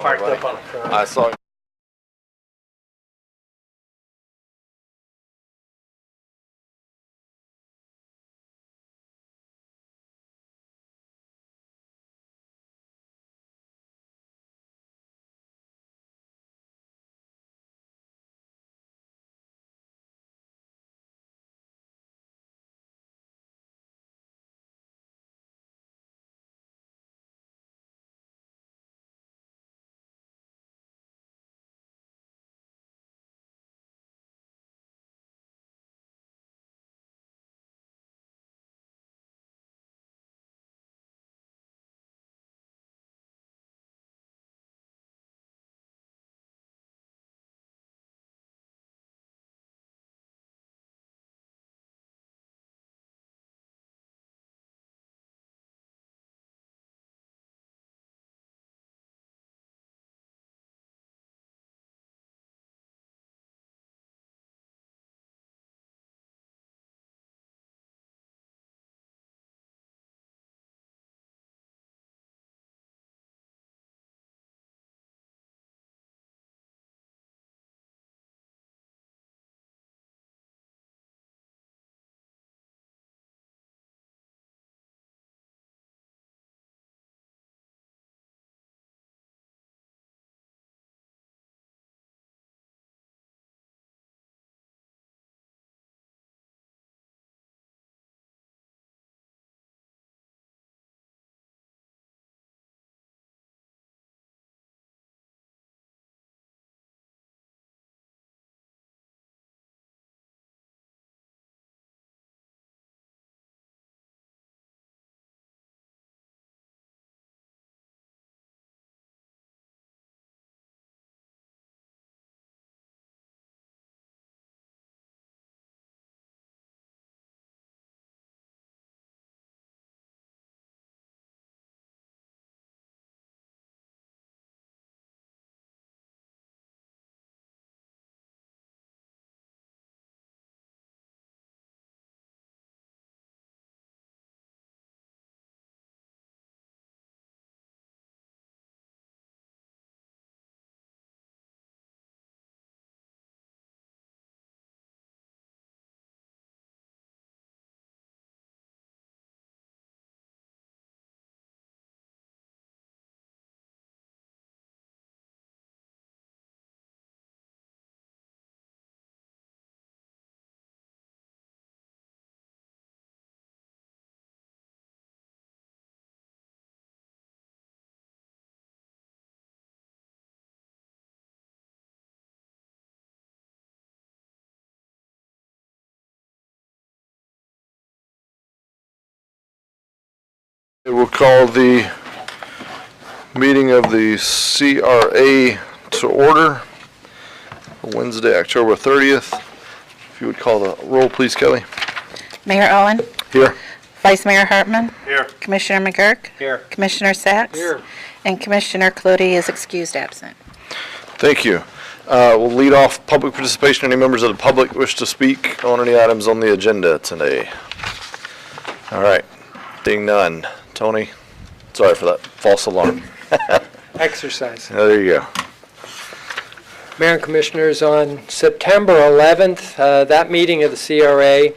parked up on the front. I saw. We'll call the meeting of the CRA to order. Wednesday, October 30th. If you would call the roll, please, Kelly. Mayor Owen. Here. Vice Mayor Hartman. Here. Commissioner McGurk. Here. Commissioner Sacks. Here. And Commissioner Clutie is excused absent. Thank you. We'll lead off public participation. Any members of the public wish to speak on any items on the agenda today? All right. Being none. Tony, sorry for that false alarm. Exercise. There you go. Mayor and Commissioners, on September 11th, that meeting of the CRA,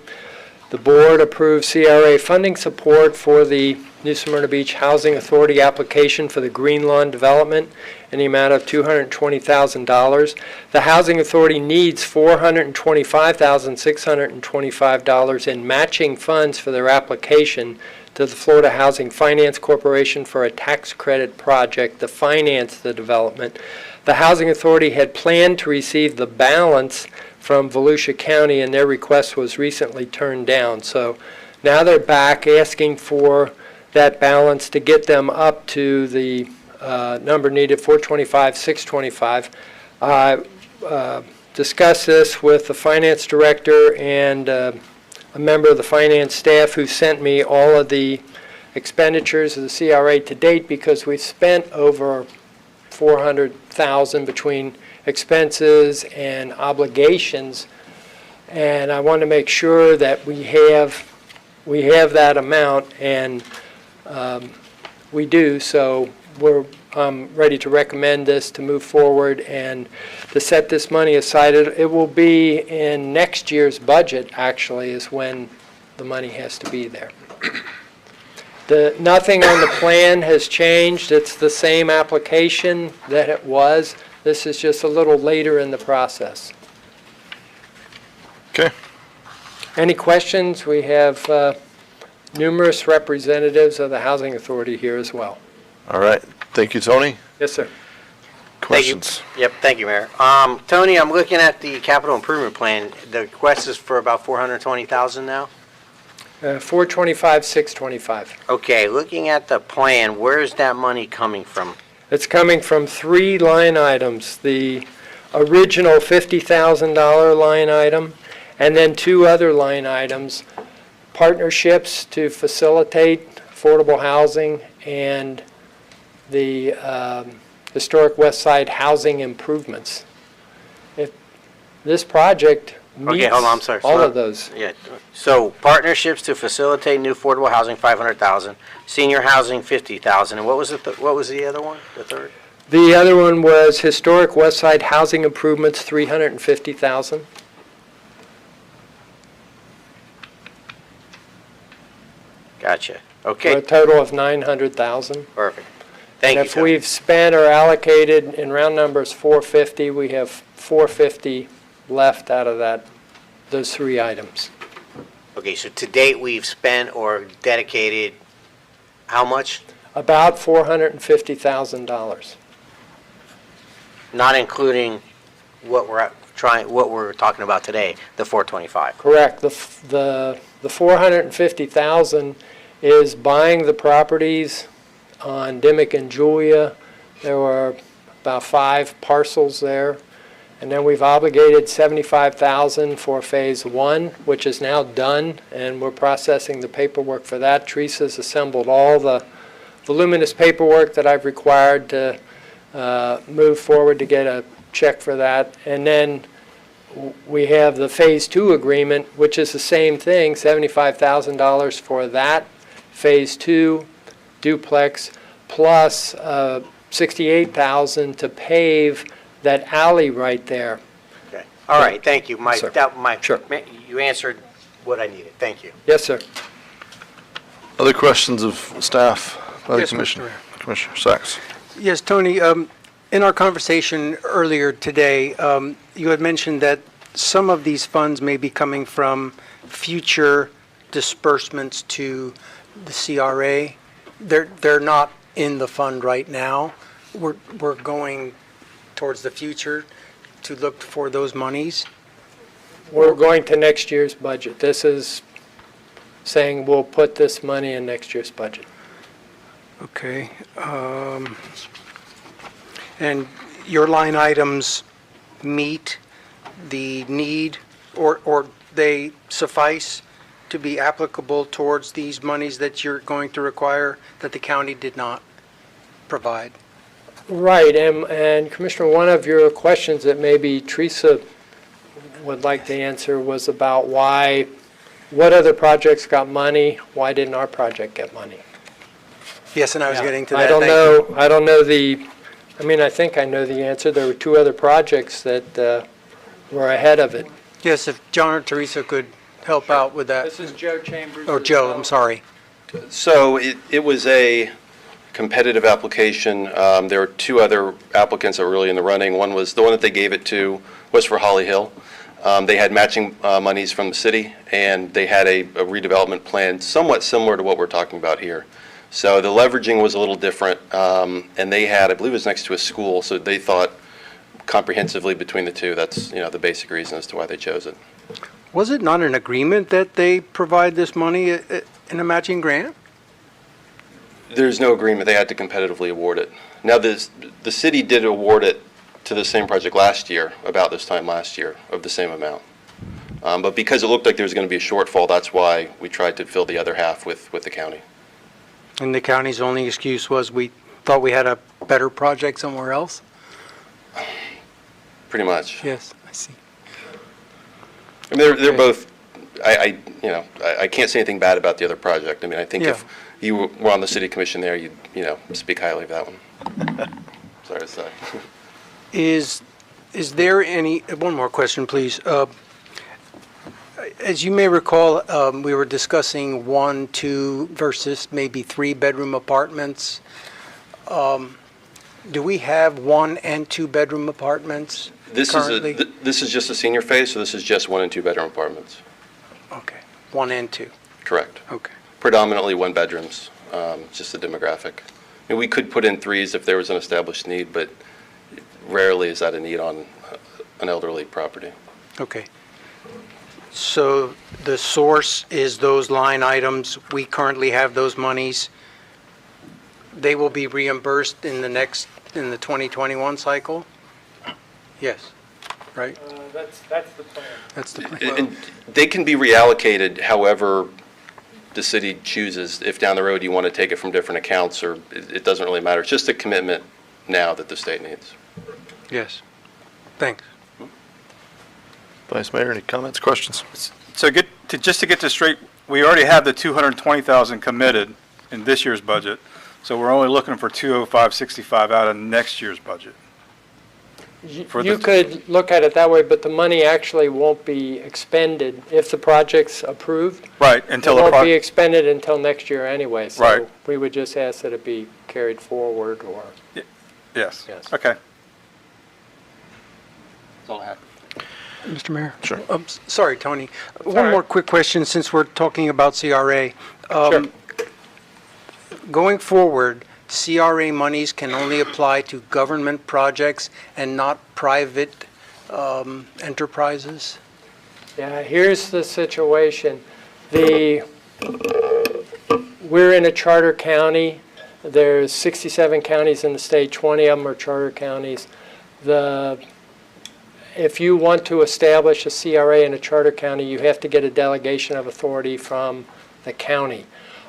the board approved CRA funding support for the New Smyrna Beach Housing Authority application for the Green Lawn development in the amount of $220,000. The Housing Authority needs $425,625 in matching funds for their application to the Florida Housing Finance Corporation for a tax credit project to finance the development. The Housing Authority had planned to receive the balance from Volusia County, and their request was recently turned down. So now they're back asking for that balance to get them up to the number needed, $425,625. I discussed this with the finance director and a member of the finance staff who sent me all of the expenditures of the CRA to date, because we've spent over $400,000 between expenses and obligations, and I want to make sure that we have that amount, and we do. So we're ready to recommend this to move forward and to set this money aside. It will be in next year's budget, actually, is when the money has to be there. Nothing on the plan has changed. It's the same application that it was. This is just a little later in the process. Okay. Any questions? We have numerous representatives of the Housing Authority here as well. All right. Thank you, Tony. Yes, sir. Questions? Yep, thank you, Mayor. Tony, I'm looking at the capital improvement plan. The request is for about 420,000 now? 425, 625. Okay, looking at the plan, where is that money coming from? It's coming from 3 line items. The original $50,000 line item, and then 2 other line items, partnerships to facilitate affordable housing and the historic West Side housing improvements. If this project meets Okay, hold on, I'm sorry. all of those. Yeah, so partnerships to facilitate new affordable housing, 500,000, senior housing, 50,000, and what was the other one, the third? The other one was historic West Side housing improvements, 350,000. Gotcha. For a Okay, total of 900,000. perfect. Thank you, And if Tony. we've spent or allocated, in round numbers, 450, we have 450 left out of those 3 items. Okay, so to date, we've spent or dedicated how much? About $450,000. Not including what we're talking about today, the 425. Correct. The 450,000 is buying the properties on Dimmick and Julia. There were about 5 parcels there. And then we've obligated $75,000 for Phase 1, which is now done, and we're processing the paperwork for that. Teresa's assembled all the voluminous paperwork that I've required to move forward to get a check for that. And then we have the Phase 2 agreement, which is the same thing, $75,000 for that Phase 2 duplex, plus $68,000 to pave that alley right there. Okay. All right, thank you. Sir. Sure. You answered what I needed. Thank you. Yes, sir. Other questions of staff by the Yes, Mr. commission? Mayor. Commissioner Sacks. Yes, Tony, in our conversation earlier today, you had mentioned that some of these funds may be coming from future disbursements to the CRA. They're not in the fund right now. We're going towards the future to look for those monies. We're going to next year's budget. This is saying we'll put this money in next year's budget. Okay. And your line items meet the need, or they suffice to be applicable towards these monies that you're going to require that the county did not provide? Right, and Commissioner, one of your questions that maybe Teresa would like to answer was about what other projects got money, why didn't our project get money? Yes, and I was Yeah. getting to that. I don't Thank know, I don't know I think I know the answer. There were 2 other projects that were ahead of it. you. Yes, if John or Teresa could help out with that. This is Joe Chambers. Or Joe, I'm sorry. So it was a competitive application. There were 2 other applicants that were really in the running. One was, the one that they gave it to was for Holly Hill. They had matching monies from the city, and they had a redevelopment plan somewhat similar to what we're talking about here. So the leveraging was a little different, and they had, I believe it was next to a school, so they thought comprehensively between the 2. That's, the basic reason as to why they chose it. Was it not an agreement that they provide this money in a matching grant? There's no agreement. They had to competitively award it. Now, the city did award it to the same project last year, about this time last year, of the same amount. But because it looked like there was going to be a shortfall, that's why we tried to fill the other half with the county. And the county's only excuse was we thought we had a better project somewhere else? Pretty much. Yes, I see. I mean, they're both I can't say anything bad about the other project. I mean, I think Yeah. if you were on the city commission there, you'd, speak highly of that one. Sorry to say. Is there any, one more question, please. As you may recall, we were discussing 1, 2 versus maybe 3-bedroom apartments. Do we have 1 and 2-bedroom apartments currently? This is just a senior phase, so this is just 1 and 2 bedroom apartments. Okay, 1 and 2, Correct. okay. Predominantly 1 bedrooms, just the demographic. I mean, we could put in 3s if there was an established need, but rarely is that a need on an elderly property. Okay. So the source is those line items, we currently have those monies. They will be reimbursed in the 2021 cycle? Yes, right? That's the plan. That's the plan. And they can be reallocated however the city chooses. If down the road you want to take it from different accounts, or it doesn't really matter. It's just a commitment now that the state needs. Yes. Thanks. Vice Mayor, any comments, questions? So just to get this straight, we already have the 220,000 committed in this year's budget, so we're only looking for 205.65 out of next year's budget. For You the- could look at it that way, but the money actually won't be expended if the project's approved. Right, It until the won't be project, expended until next year anyway. So Right. we would just ask that it be carried forward or, yes, Yes. okay. That's all I have. Mr. Mayor? Sure. Sorry, Tony. all One right. more quick question, since we're talking about CRA. Sure. Going forward, CRA monies can only apply to government projects and not private enterprises? Yeah, here's the situation. We're in a charter county. There's 67 counties in the state, 20 of them are charter counties. If you want to establish a CRA in a charter county, you have to get a delegation of authority from the county.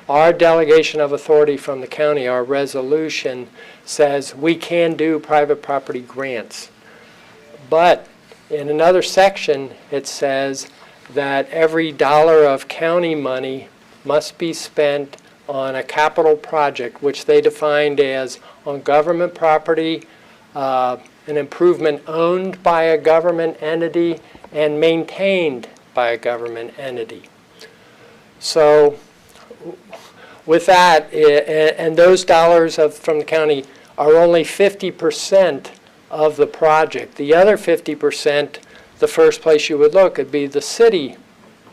Our delegation of authority from the county, our resolution, says we can do private property grants. But in another section, it says that every dollar of county money must be spent on a capital project, which they defined as on government property, an improvement owned by a government entity and maintained by a government entity. So with that, and those dollars from the county are only 50% of the project. The other 50%, the first place you would look would be the city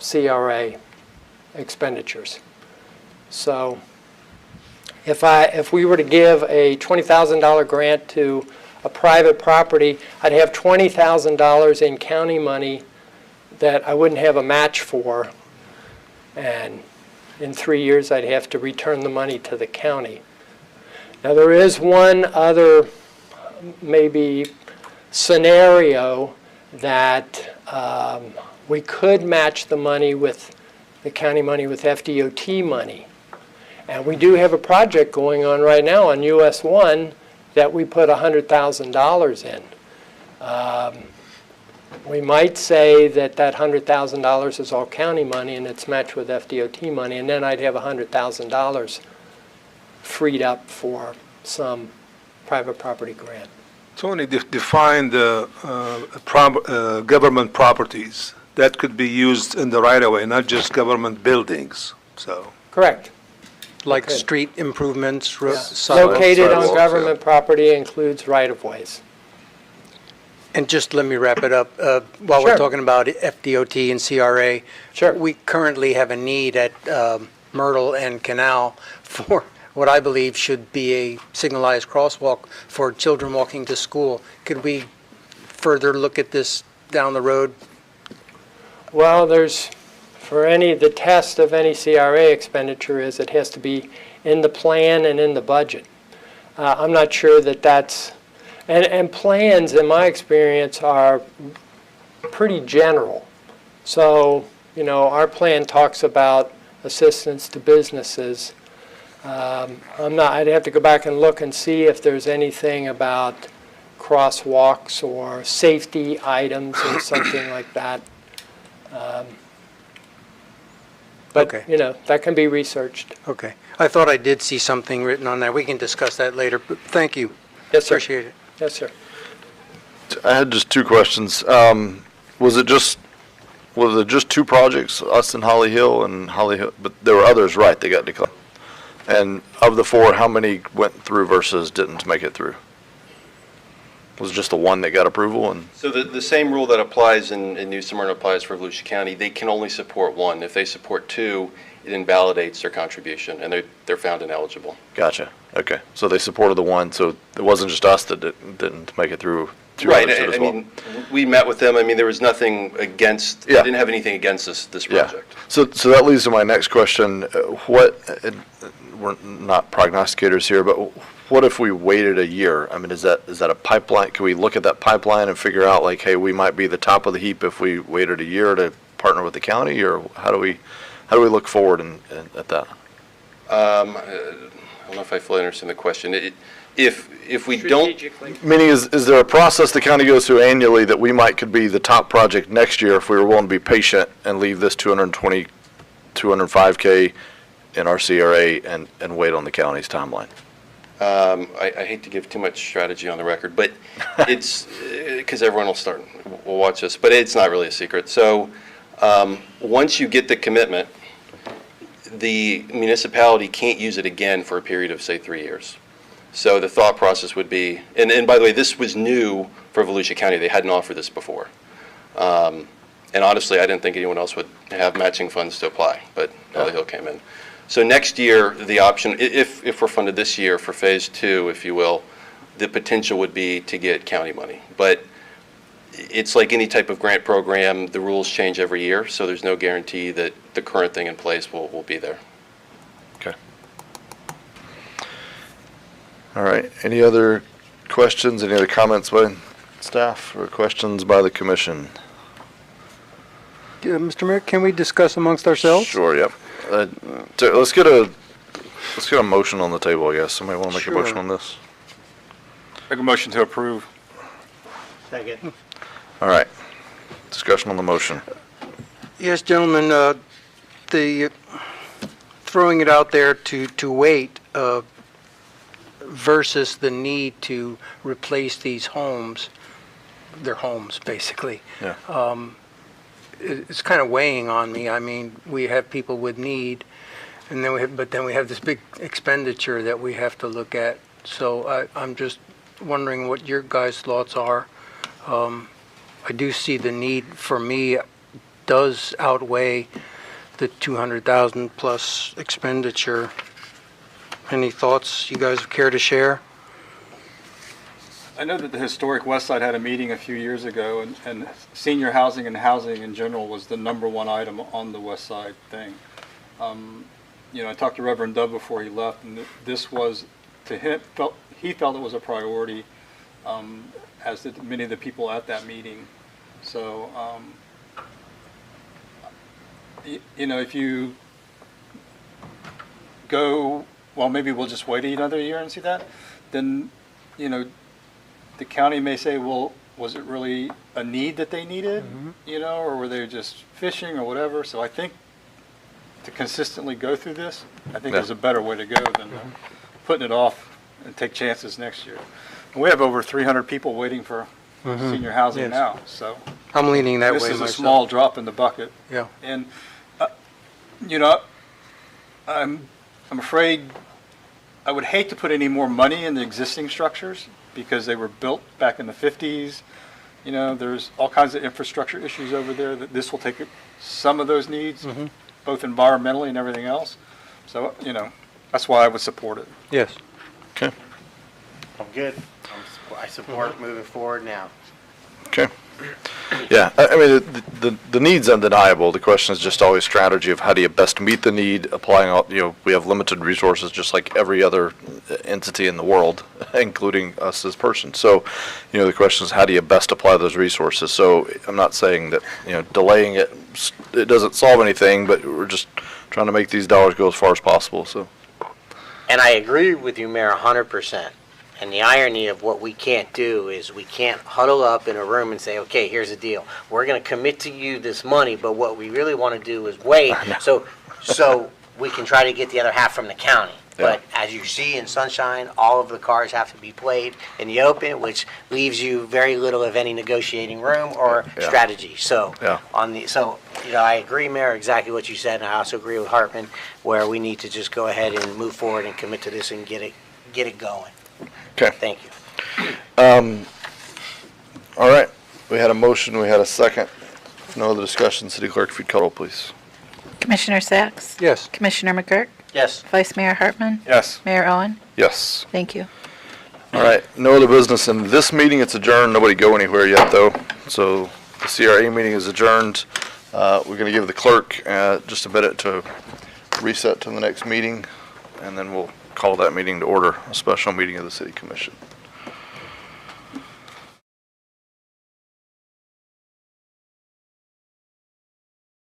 CRA expenditures. So if we were to give a $20,000 grant to a private property, I'd have $20,000 in county money that I wouldn't have a match for, and in 3 years I'd have to return the money to the county. Now there is one other maybe scenario that we could match the money with the county money with FDOT money. And we do have a project going on right now on US 1 that we put $100,000 in. We might say that $100,000 is all county money and it's matched with FDOT money, and then I'd have $100,000 freed up for some private property grant. Tony, define the government properties that could be used in the right-of-way, not just government buildings, so. Correct. Like Okay. street improvements, Yeah. sidewalks? Located on sidewalks, government property includes right-of-ways. And just let me wrap it up. While we're Sure. talking about FDOT and CRA, Sure. we currently have a need at Myrtle and Canal for what I believe should be a signalized crosswalk for children walking to school. Could we further look at this down the road? Well, the test of any CRA expenditure is it has to be in the plan and in the budget. I'm not sure that that's, and plans, in my experience, are pretty general. So, our plan talks about assistance to businesses. I'd have to go back and look and see if there's anything about crosswalks or safety items or something like that. But, Okay. that can be researched. Okay. I thought I did see something written on that. We can discuss that later, but thank you. Yes, sir. Appreciate it. Yes, sir. I had just two questions. Was it just two projects, us and Holly Hill and Holly Hill, but there were others, right, they got declined? And of the four, how many went through versus didn't make it through? Was it just the one that got approval and? So the same rule that applies in New Smyrna applies for Volusia County. They can only support one. If they support two, it invalidates their contribution, and they're found ineligible. Gotcha, okay. So they supported the one, so it wasn't just us that didn't make it through? Two Right, others did as I well. mean, we met with them. I mean, there was nothing against, they Yeah. didn't have anything against this Yeah. project. So that leads to my next question. We're not prognosticators here, but what if we waited a year? I mean, is that a pipeline? Can we look at that pipeline and figure out like, hey, we might be the top of the heap if we waited a year to partner with the county, or how do we look forward at that? I don't know if I fully understand the question. If we don't, Strategically. Meaning, is there a process the county goes through annually that we could be the top project next year if we were willing to be patient and leave this 220, 205K in our CRA and wait on the county's timeline? I hate to give too much strategy on the record, but it's, because everyone will watch this, but it's not really a secret. So, once you get the commitment, the municipality can't use it again for a period of, say, 3 years. So the thought process would be, and by the way, this was new for Volusia County. They hadn't offered this before. And honestly, I didn't think anyone else would have matching funds to apply, but Holly Hill came in. So next year, the option, if we're funded this year for phase 2, if you will, the potential would be to get county money. But it's like any type of grant program, the rules change every year, so there's no guarantee that the current thing in place will be there. Okay. All right. Any other questions, any other comments by staff or questions by the commission? Mr. Mayor, can we discuss amongst ourselves? Sure, yep. Let's get a motion on the table, I guess. Somebody want to make a motion Sure. on this? Make a motion to approve. Second. All right. Discussion on the motion. Yes, gentlemen, the, throwing it out there to wait versus the need to replace these homes, their homes, basically. Yeah. It's kind of weighing on me. I mean, we have people with need, and then we have this big expenditure that we have to look at. So I'm just wondering what your guys' thoughts are. I do see the need, for me, does outweigh the 200,000 plus expenditure. Any thoughts you guys care to share? I know that the Historic West Side had a meeting a few years ago, and senior housing and housing in general was the #1 item on the West Side thing. I talked to Reverend Dove before he left, and this was, to him, he felt it was a priority, as did many of the people at that meeting. So, if you go, well, maybe we'll just wait another year and see that, then, the county may say, well, was it really a need that they needed, or were they just fishing or whatever? So I think to consistently go through this, I think there's a better way to go than putting it off and take chances next year. And we have over 300 people waiting for senior housing Yes. now, so I'm leaning that way this myself. is a small drop in the bucket. Yeah. And, I'm afraid, I would hate to put any more money in the existing structures because they were built back in the 50s. There's all kinds of infrastructure issues over there that this will take some of those needs, both environmentally and everything else. So, that's why I would support it. Yes. Okay. I'm good. I support moving forward now. Okay. Yeah, I mean, the need's undeniable. The question is just always strategy of how do you best meet the need, applying all, we have limited resources just like every other entity in the world, including us as persons. So, the question is how do you best apply those resources? So I'm not saying that, delaying it doesn't solve anything, but we're just trying to make these dollars go as far as possible, so. And I agree with you, Mayor, 100%. And the irony of what we can't do is we can't huddle up in a room and say, okay, here's the deal. We're going to commit to you this money, but what we really want to do is wait. So so we can try to get the other half from the county. Yeah. But as you see in Sunshine, all of the cards have to be played in the open, which leaves you very little of any negotiating room or Yeah. strategy. So, Yeah. I agree, Mayor, exactly what you said, and I also agree with Hartman, where we need to just go ahead and move forward and commit to this and get it going. Okay. Thank you. All right. We had a motion, we had a second. If no other discussion, City Clerk, if you'd call roll, please. Commissioner Sacks? Yes. Commissioner McGurk? Yes. Vice Mayor Hartman? Yes. Mayor Owen? Yes. Thank you. All right. No other business in this meeting. It's adjourned. Nobody go anywhere yet, though. So the CRA meeting is adjourned. We're going to give the clerk just a minute to reset to the next meeting, and then we'll call that meeting to order, a special meeting of the City Commission.